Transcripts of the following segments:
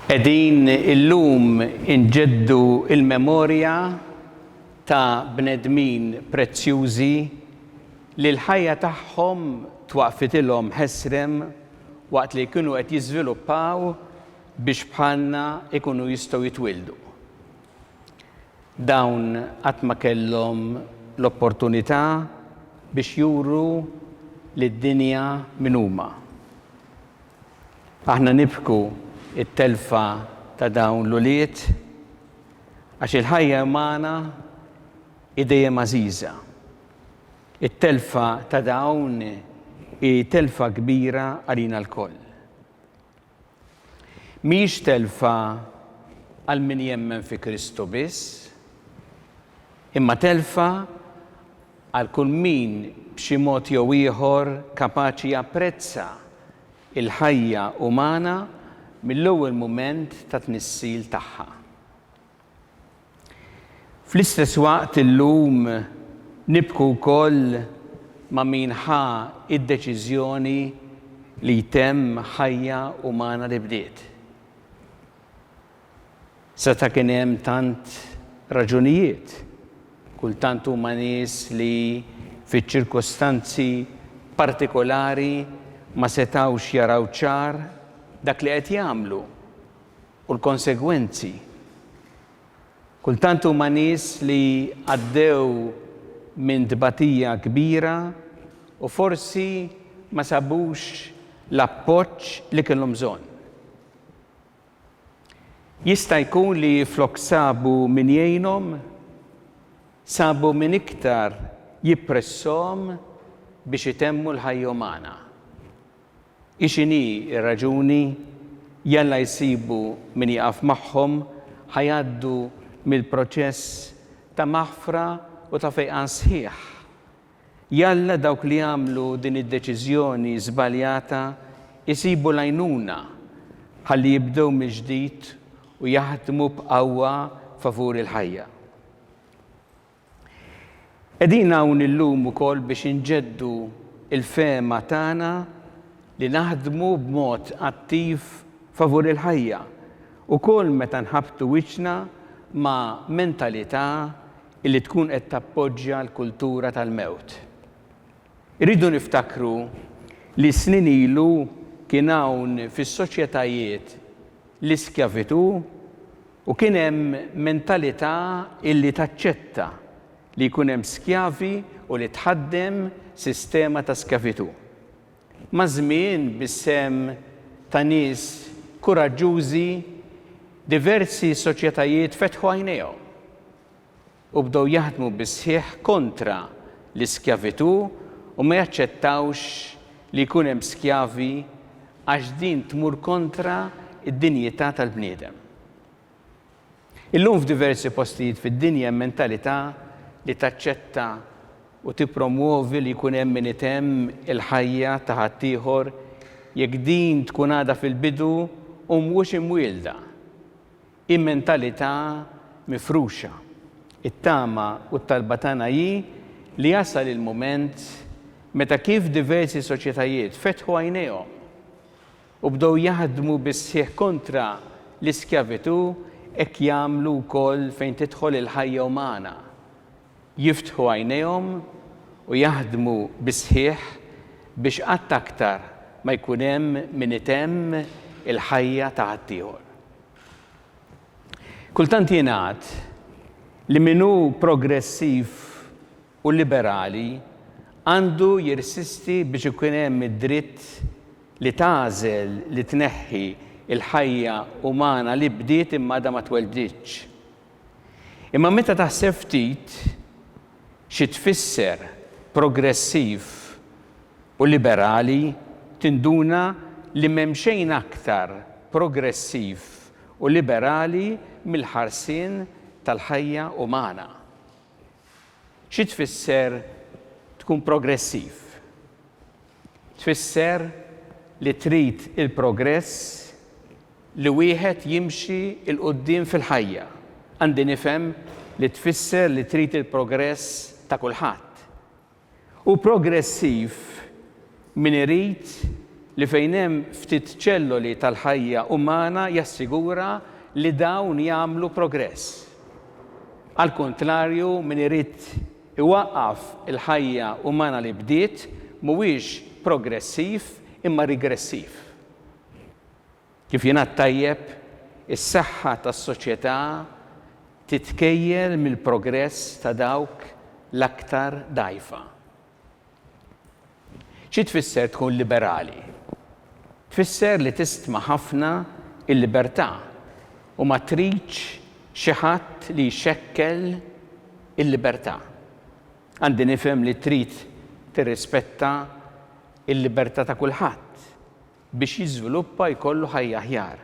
Qegħdin illum inġeddu il-memorja ta' bnedmin prezzjużi li l-ħajja tagħhom twaqfitilhom ħesrem waqt li jkunu qed jiżviluppaw biex bħalna ikunu jistgħu jitwildu. Dawn qatt ma kellhom l-opportunità biex juru lid-dinja min huma. Aħna nibku it-telfa ta' dawn l-ulied għax il-ħajja umana dejjem għażiża. It-telfa ta' dawn hi telfa kbira għalina l-koll. Mhijiex telfa għal min jemmen fi Kristu biss, imma telfa għal kull min b'xi mod jew ieħor kapaċi japprezza il-ħajja umana mill-ewwel mument ta' tnissil tagħha. Fl-istess waqt illum nibku wkoll ma' min ħa id-deċiżjoni li jtemm ħajja umana li bdiet. Seta' kien hemm tant raġunijiet, kultant huma nies li fiċ-ċirkostanzi partikolari ma setawx jaraw ċar dak li qed jagħmlu u l-konsegwenzi. Kultant huma nies li għaddew minn tbatija kbira u forsi ma sabux l-appoġġ li kellhom bżonn. Jista' jkun li flok sabu min jgħinhom, sabu min iktar jippresshom biex itemmu l-ħajja umana. Ix'inhi r-raġuni jalla jsibu min jaqaf magħhom ħajgħaddu mill-proċess ta' maħfra u ta' fejqan sħiħ. Jalla dawk li jagħmlu din id-deċiżjoni żbaljata jsibu l-għajnuna ħalli jibdew mill-ġdid u jaħdmu b'qawwa favur il-ħajja. Qegħdin hawn illum ukoll biex inġeddu il-fehma tagħna li naħdmu b'mod attiv favur il-ħajja ukoll meta nħabbtu wiċċna ma' mentalità li tkun qed tappoġġja l-kultura tal-mewt. Irridu niftakru li snin ilu kien hawn fis-soċjetajiet l-iskjavitu u kien hemm mentalità illi taċċetta li jkun hemm skjavi u li tħaddem sistema ta' skjavitu. Ma' żmien bis-sem ta' nies kuraġġużi diversi soċjetajiet fetħu għajnejhom u bdew jaħdmu bis-sħiħ kontra l-iskjavitu u ma jaċċettawx li jkun hemm skjavi għax din tmur kontra id-dinjità tal-bniedem. Illum f'diversi postijiet fid-dinja hemm mentalità li taċċetta u tippromuovi li jkun hemm min itemm il-ħajja ta' ħaddieħor jekk din tkun għadha fil-bidu u mhux imwielda. Mentalità mifruxa. It-tama u t-talba tagħna hi li jasal il-mument meta kif diversi soċjetajiet fetħu għajnejhom u bdew jaħdmu bis-sħiħ kontra l-iskjavitu hekk jagħmlu wkoll fejn tidħol il-ħajja umana. Jiftħu għajnejhom u jaħdmu bis-sħiħ biex qatt aktar ma jkun hemm min itemm il-ħajja ta' ħaddieħor. Kultant jingħad li min hu progressiv u liberali għandu jirsisti biex ikun hemm id-dritt li tagħżel li tneħħi il-ħajja umana li bdiet imma għadha ma tweldietx. Imma meta taħseb ftit xi tfisser progressiv u liberali tinduna li m'hemm xejn aktar progressiv u liberali mill-ħarsien tal-ħajja umana. Xi tfisser tkun progressiv? Tfisser li trid il-progress li wieħed jimxi il-qudiem fil-ħajja. Għandi nifhem li tfisser li trid il-progress ta' kulħadd. U progressiv min irid li fejn hemm ftit ċelloli tal-ħajja umana jassigura li dawn jagħmlu progress. Al kontrarju, min irid iwaqqaf il-ħajja umana li bdiet mhuwiex progressiv imma rigressiv. Kif jingħad tajjeb, is-saħħa tas-soċjetà titkejjel mill-progress ta' dawk l-aktar dgħajfa. Xi tfisser tkun liberali? Tfisser li tistma' ħafna il-libertà u ma tridx xi ħadd li jxekkel il-libertà. Għandi nifhem li trid tirrispetta il-libertà ta' kulħadd biex jiżviluppa jkollu ħajja aħjar.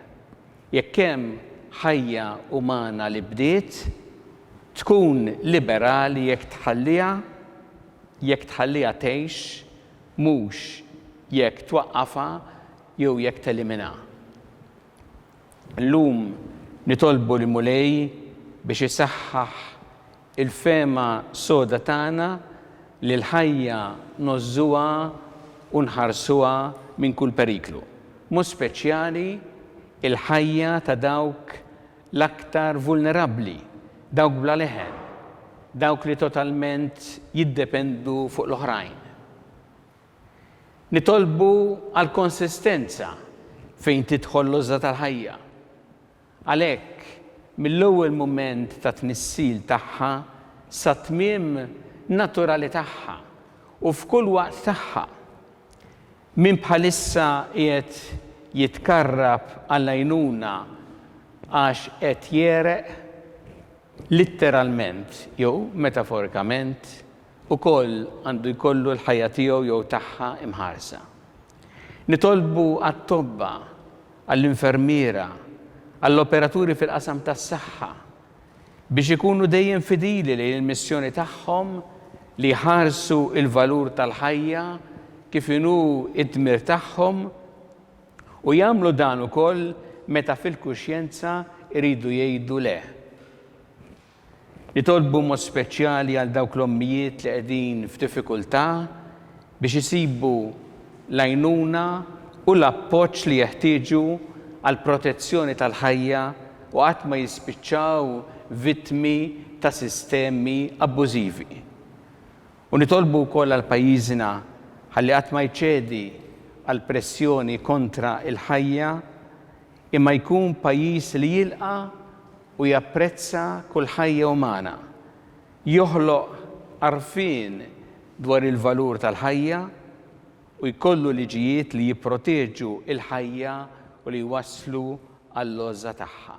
Jekk hemm ħajja umana li bdiet, tkun liberali jekk tħalliha tgħix mhux jekk twaqqafha jew jekk teliminha. Llum nitolbu lil Mulej biex isaħħaħ il-fema soda tagħna li l-ħajja nożżuha u nħarsuha minn kull periklu. Mhux speċjali il-ħajja ta' dawk l-aktar vulnerabbli, dawk bla leħen, dawk li totalment jiddependu fuq l-oħrajn. Nitolbu għal konsistenza fejn tidħol l-għoża tal-ħajja. Għalhekk, mill-ewwel mument ta' tnissil tagħha sa tmiem naturali tagħha u f'kull waqt tagħha. Min bħalissa qiegħed jitkarrab għall-għajnuna għax qed jereq litteralment jew metaforikament ukoll għandu jkollu l-ħajja tiegħu jew tagħha imħarsa. Nitolbu għat-tobba, għall-infermiera, għall-operaturi fil-qasam tas-saħħa biex ikunu dejjem fidili lejn il-missjoni tagħhom li jħarsu il-valur tal-ħajja kif inhu id-dmir tagħhom u jagħmlu dan ukoll meta fil-kuxjenza iridu jgħidu le. Nitolbu mod speċjali għal dawk l-ommijiet li qegħdin f'diffikultà biex isibu l-għajnuna u l-appoġġ li jeħtieġu għal protezzjoni tal-ħajja u qatt ma jispiċċaw vittmi ta' sistemi abbużivi. U nitolbu wkoll għal pajjiżna ħalli qatt ma jċedi għal pressjoni kontra il-ħajja imma jkun pajjiż li jilqa' u japprezza kull ħajja umana, joħloq għarfien dwar il-valur tal-ħajja u jkollu liġijiet li jipproteġu il-ħajja u li jwasslu għall-għoża tagħha.